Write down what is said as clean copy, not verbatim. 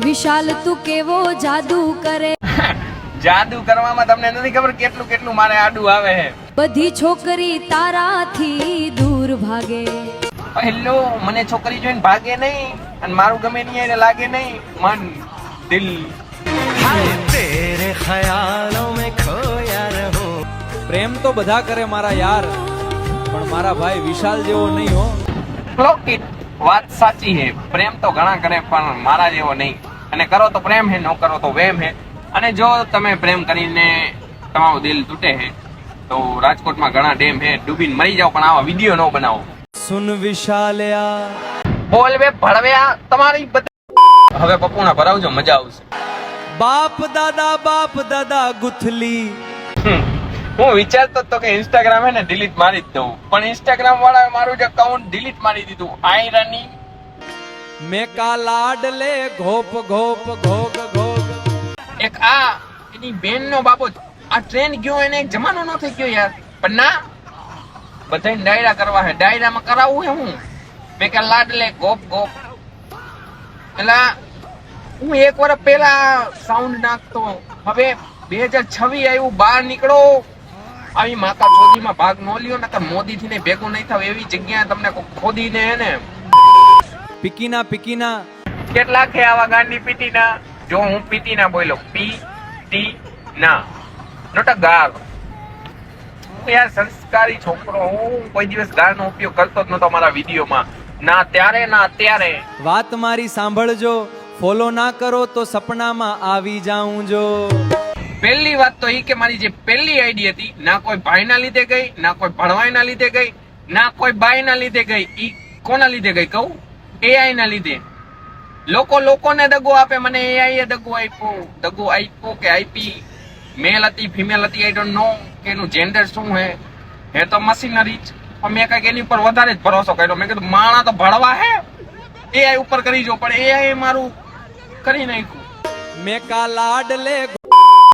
વિશાલ તું કેવો જાદુ કરે, જાદુ કરવામાં તમને નથી ખબર કેટલું કેટલું મારે આડું આવે છે. બધી છોકરી તારાથી દૂર ભાગે. હેલો, મને છોકરી જોઈને ભાગે નહીં અને મારું ગમે નહીં એને લાગે નહીં મન દિલ. तेरे ख्यालों में खोया रहूं. પ્રેમ તો બધા કરે મારા યાર, પણ મારા ભાઈ વિશાલ જેવો નહીં હો. લોકિત વાત સાચી છે. પ્રેમ તો ઘણા કરે પણ મારા જેવો નહીં. અને કરો તો પ્રેમ હે, ન કરો તો વેમ હે. અને જો તમે પ્રેમ કરીને તમારું દિલ તૂટે હે તો રાજકોટમાં ઘણા ડેમ હે, ડૂબીને મરી જાવ પણ આવા વિડીયો ન બનાવો. સુન વિશાલ્યા. બોલ બે ભળવ્યા તમારી હવે પપ્પુના ભરાવજો, મજા આવશે. બાપ દાદા ગુથલી. હું વિચારતો હતો કે ઇન્સ્ટાગ્રામ હે ને ડિલીટ મારી જ દઉં, પણ ઇન્સ્ટાગ્રામ વાળાએ મારું જ અકાઉન્ટ ડિલીટ મારી દીધું. આયરની. મેં કા લાડલે ઘોપ ઘોપ ઘોગ ઘોગ. એક આ એની બેન નો બાબત આ ટ્રેન્ડ ગયો, એને એક જમાનો ન થઈ ગયો યાર. પણ ના, બધાને ડાયરા કરવા હે, ડાયરામાં કરાવવું હે. હું મેં કે લાડલે ગોપ ગોપ. એટલે હું એક વર્ષ પહેલા સાઉન્ડ નાખતો, હવે 2026 આવ્યું, બહાર નીકળો. આવી માતા ચોદીમાં ભાગ નો લ્યો, નકર મોદી થી ને ભેગું નહીં થાવ એવી જગ્યાએ તમને ખોદીને હે ને. પીકીના કેટલા છે આવા ગાંડી પીટીના? જો હું પીટીના બોલ્યો, પી ટી ના, નોટ અ ગાર. યાર સંસ્કારી છોકરો હું, કોઈ દિવસ ગાળનો ઉપયોગ કરતો જ નતો મારા વિડીયોમાં, ના ત્યારે ના અત્યારે. વાત મારી સાંભળજો, ફોલો ના કરો તો સપનામાં આવી જાઉં જો. પહેલી વાત તો ઈ કે મારી જે પહેલી આઈડી હતી, ના કોઈ ભાઈના લીધે ગઈ, ના કોઈ ભણવાઈના લીધે ગઈ, ના કોઈ બાઈના લીધે ગઈ. ઈ કોના લીધે ગઈ કહું? એઆઈ ના લીધે. લોકોને દગો આપે, મને એઆઈ એ દગો આપ્યો કે આઈપી. મેલ હતી ફિમેલ હતી, આઈ ડોન્ટ નો કે એનું જેન્ડર શું હે તો મશીનરી જ. મેં કઈક એની ઉપર વધારે જ ભરોસો કર્યો. મેં કીધું માણા તો ભણવા હે, એઆઈ ઉપર કરી જો, પણ એઆઈ મારું કરી નાખ્યું. મેં કા લાડલે